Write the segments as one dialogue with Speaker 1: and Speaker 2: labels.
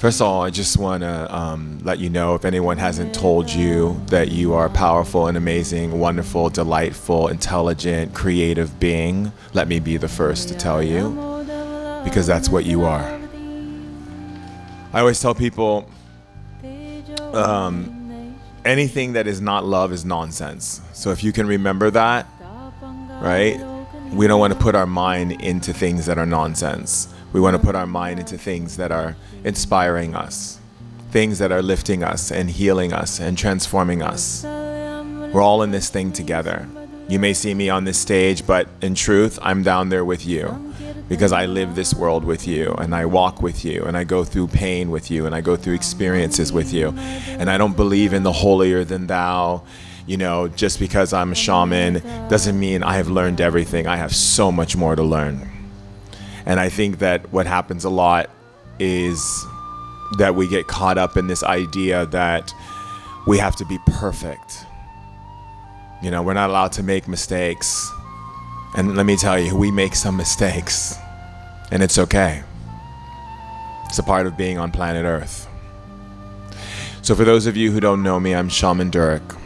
Speaker 1: First of all, I just want to let you know, if anyone hasn't told you, that you are a powerful and amazing, wonderful, delightful, intelligent, creative being. Let me be the first to tell you, because that's what you are. I always tell people, anything that is not love is nonsense. So if you can remember that, right? We don't want to put our mind into things that are nonsense. We want to put our mind into things that are inspiring us, things that are lifting us and healing us and transforming us. We're all in this thing together. You may see me on this stage, but in truth, I'm down there with you, because I live this world with you, and I walk with you, and I go through pain with you, and I go through experiences with you. And I don't believe in the holier than thou. You know, just because I'm a shaman doesn't mean I have learned everything. I have so much more to learn. And I think that what happens a lot is that we get caught up in this idea that we have to be perfect. You know, we're not allowed to make mistakes. And let me tell you, we make some mistakes. And it's okay. It's a part of being on planet Earth. So for those of you who don't know me, I'm Shaman Durek.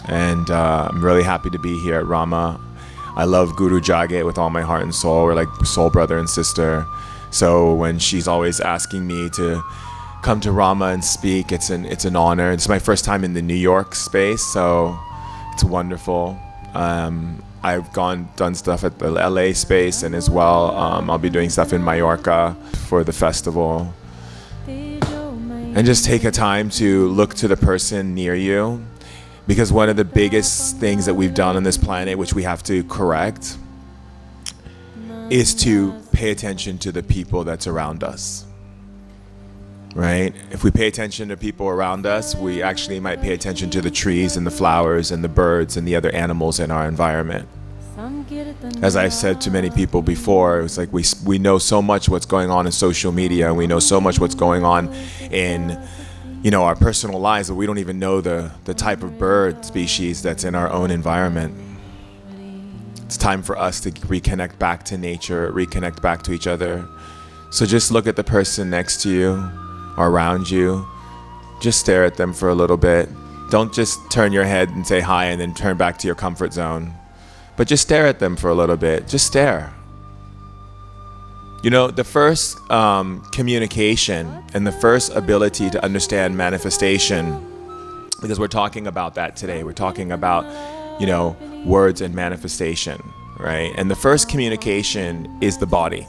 Speaker 1: And I'm really happy to be here at Rama. I love Guru Jagat with all my heart and soul. We're like soul brother and sister. So when she's always asking me to come to Rama and speak, it's an honor. It's my first time in the New York space, so it's wonderful. I've done stuff at the LA space, and as well, I'll be doing stuff in Mallorca for the festival. And just take a time to look to the person near you. Because one of the biggest things that we've done on this planet, which we have to correct, is to pay attention to the people that's around us, right? If we pay attention to people around us, we actually might pay attention to the trees and the flowers and the birds and the other animals in our environment. As I've said to many people before, it's like we know so much what's going on in social media, and we know so much what's going on in our personal lives, but we don't even know the type of bird species that's in our own environment. It's time for us to reconnect back to nature, reconnect back to each other. So just look at the person next to you or around you. Just stare at them for a little bit. Don't just turn your head and say hi and then turn back to your comfort zone. But just stare at them for a little bit. Just stare. You know, the first communication and the first ability to understand manifestation, because we're talking about that today. We're talking about, words and manifestation, right? And the first communication is the body.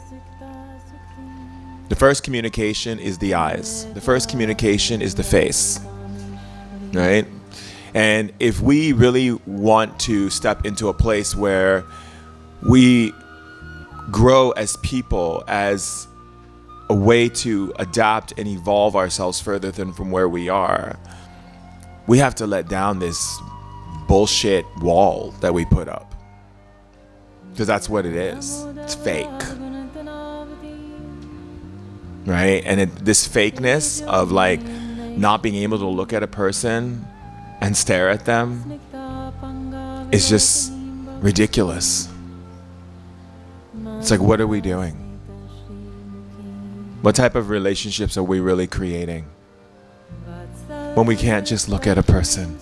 Speaker 1: The first communication is the eyes. The first communication is the face, right? And if we really want to step into a place where we grow as people, as a way to adapt and evolve ourselves further than from where we are, we have to let down this bullshit wall that we put up, because that's what it is. It's fake, right? And this fakeness of like not being able to look at a person and stare at them is just ridiculous. It's like, what are we doing? What type of relationships are we really creating when we can't just look at a person?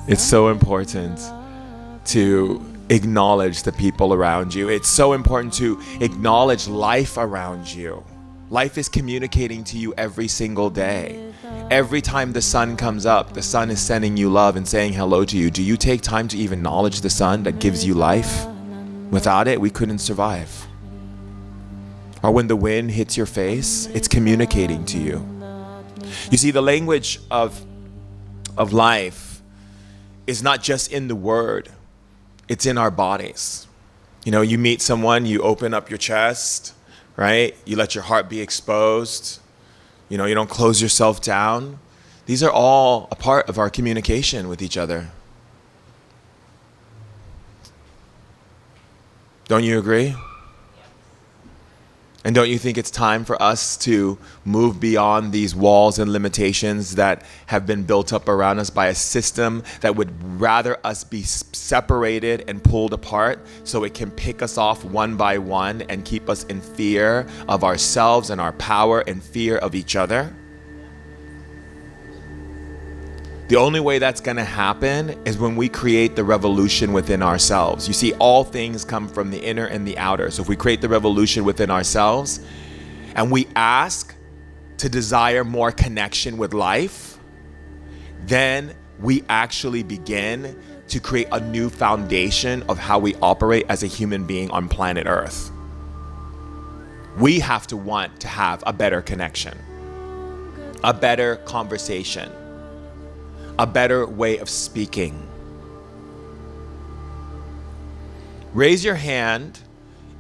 Speaker 1: It's so important to acknowledge the people around you. It's so important to acknowledge life around you. Life is communicating to you every single day. Every time the sun comes up, the sun is sending you love and saying hello to you. Do you take time to even acknowledge the sun that gives you life? Without it, we couldn't survive. Or when the wind hits your face, it's communicating to you. You see, the language of life is not just in the word, it's in our bodies. You meet someone, you open up your chest, right? You let your heart be exposed. You don't close yourself down. These are all a part of our communication with each other. Don't you agree? And don't you think it's time for us to move beyond these walls and limitations that have been built up around us by a system that would rather us be separated and pulled apart so it can pick us off one by one and keep us in fear of ourselves and our power and fear of each other? The only way that's going to happen is when we create the revolution within ourselves. You see, all things come from the inner and the outer. So if we create the revolution within ourselves and we ask to desire more connection with life, then we actually begin to create a new foundation of how we operate as a human being on planet Earth. We have to want to have a better connection, a better conversation, a better way of speaking. Raise your hand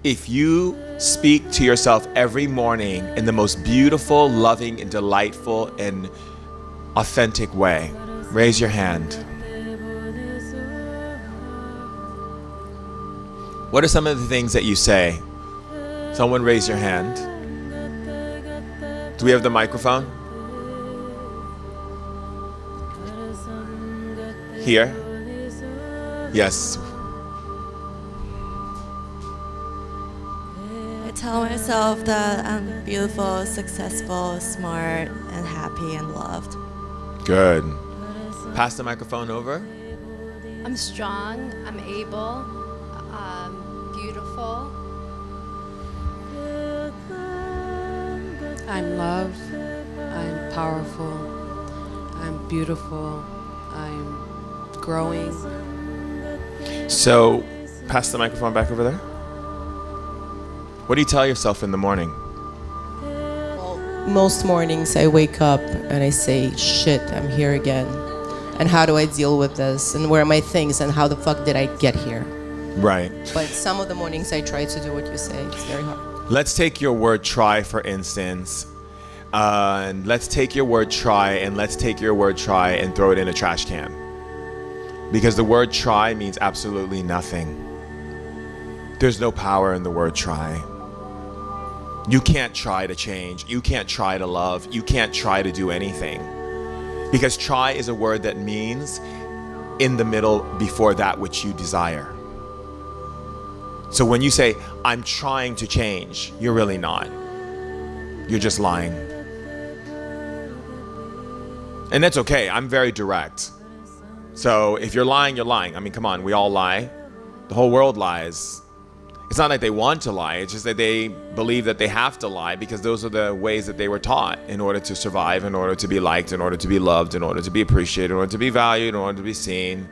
Speaker 1: if you speak to yourself every morning in the most beautiful, loving, and delightful and authentic way. Raise your hand. What are some of the things that you say? Someone raise your hand. Do we have the microphone? Here? Yes.
Speaker 2: I tell myself that I'm beautiful, successful, smart, and happy and loved.
Speaker 1: Good. Pass the microphone over.
Speaker 3: I'm strong, I'm able, I'm beautiful.
Speaker 4: I'm loved, I'm powerful, I'm beautiful, I'm growing.
Speaker 1: So, pass the microphone back over there. What do you tell yourself in the morning?
Speaker 5: Well, most mornings I wake up and I say, shit, I'm here again. And how do I deal with this? And where are my things? And how the fuck did I get here?
Speaker 1: Right.
Speaker 5: But some of the mornings I try to do what you say. It's very hard.
Speaker 1: Let's take your word try, for instance. And let's take your word try and throw it in a trash can. Because the word try means absolutely nothing. There's no power in the word try. You can't try to change. You can't try to love. You can't try to do anything. Because try is a word that means in the middle before that which you desire. So when you say, I'm trying to change, you're really not. You're just lying. And that's okay. I'm very direct. So if you're lying, you're lying. I mean, come on, we all lie. The whole world lies. It's not like they want to lie. It's just that they believe that they have to lie because those are the ways that they were taught in order to survive, in order to be liked, in order to be loved, in order to be appreciated, in order to be valued, in order to be seen,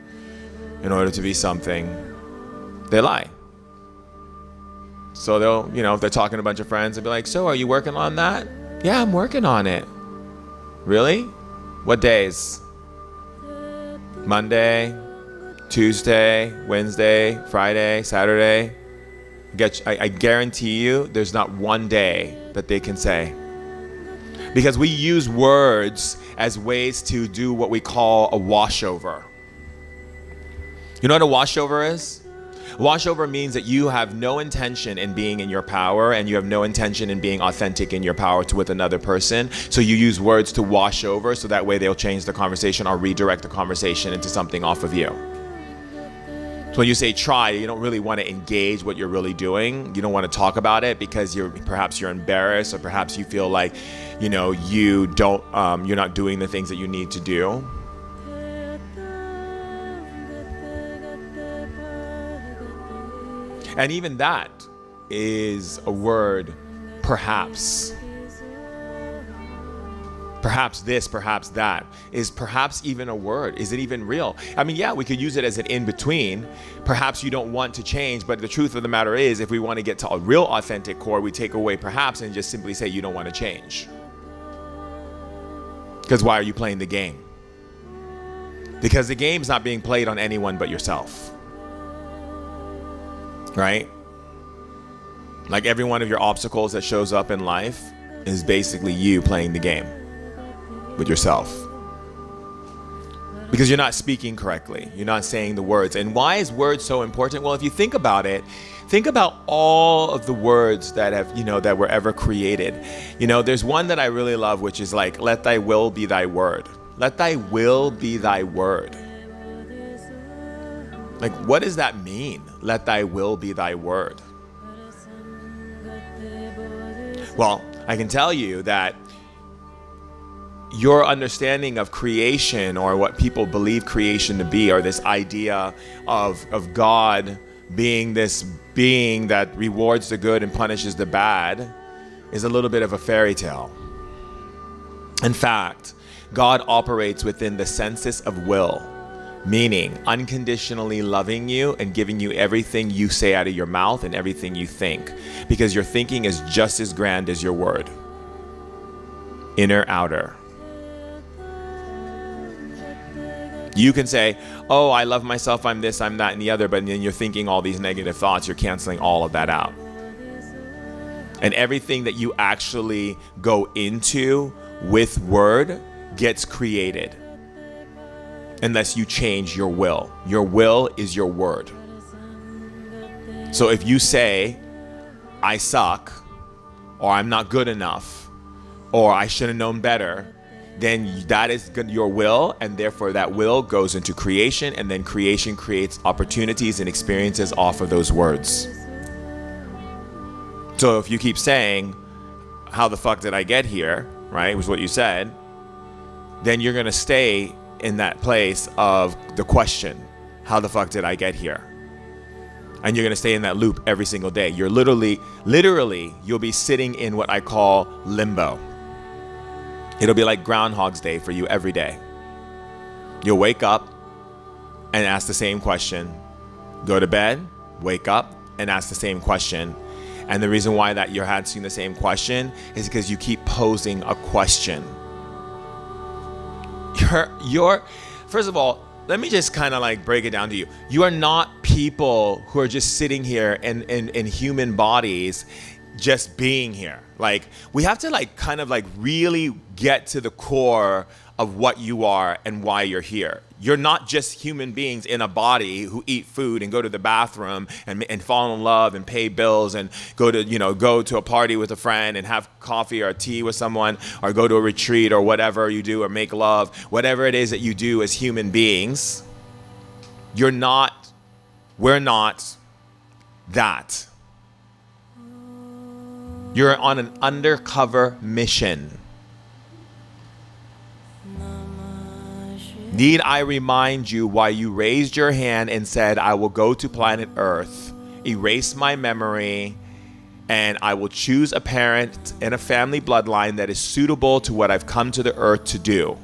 Speaker 1: in order to be something. They lie. So they'll, if they're talking to a bunch of friends, they'll be like, so are you working on that? Yeah, I'm working on it. Really? What days? Monday, Tuesday, Wednesday, Friday, Saturday. I guarantee you there's not one day that they can say. Because we use words as ways to do what we call a washover. You know what a washover is? Washover means that you have no intention in being in your power and you have no intention in being authentic in your power with another person. So you use words to wash over so that way they'll change the conversation or redirect the conversation into something off of you. So when you say try, you don't really want to engage what you're really doing. You don't want to talk about it because perhaps you're embarrassed or perhaps you feel like, you're not doing the things that you need to do. And even that is a word, perhaps. Perhaps this, perhaps that. Is perhaps even a word? Is it even real? I mean, yeah, we could use it as an in-between. Perhaps you don't want to change, but the truth of the matter is, if we want to get to a real authentic core, we take away perhaps and just simply say you don't want to change. Because why are you playing the game? Because the game's not being played on anyone but yourself. Right? Like every one of your obstacles that shows up in life is basically you playing the game with yourself. Because you're not speaking correctly. You're not saying the words. And why is words so important? Well, if you think about it, Think about all of the words that have, that were ever created. There's one that I really love, which is like, let thy will be thy word. Let thy will be thy word. Like, what does that mean? Let thy will be thy word. Well, I can tell you that your understanding of creation, or what people believe creation to be, or this idea of God being this being that rewards the good and punishes the bad, is a little bit of a fairy tale. In fact, God operates within the census of will, meaning unconditionally loving you and giving you everything you say out of your mouth and everything you think, because your thinking is just as grand as your word. Inner, outer. You can say, oh, I love myself, I'm this, I'm that, and the other, but then you're thinking all these negative thoughts, you're canceling all of that out. And everything that you actually go into with word gets created, unless you change your will. Your will is your word. So if you say, I suck, or I'm not good enough, or I should have known better, then that is your will, and therefore that will goes into creation, and then creation creates opportunities and experiences off of those words. So if you keep saying, how the fuck did I get here, right, was what you said, then you're going to stay in that place of the question, how the fuck did I get here? And you're going to stay in that loop every single day. You're literally, you'll be sitting in what I call limbo. It'll be like Groundhog's Day for you every day. You'll wake up and ask the same question. Go to bed, wake up, and ask the same question. And the reason why that you're asking the same question is because you keep posing a question. First of all, let me just kind of like break it down to you. You are not people who are just sitting here in human bodies just being here. Like, we have to like kind of like really get to the core of what you are and why you're here. You're not just human beings in a body who eat food and go to the bathroom and fall in love and pay bills and go to a party with a friend and have coffee or tea with someone, or go to a retreat or whatever you do, or make love, whatever it is that you do as human beings. We're not that. You're on an undercover mission. Need I remind you why you raised your hand and said, I will go to planet Earth, erase my memory, and I will choose a parent and a family bloodline that is suitable to what I've come to the earth to do?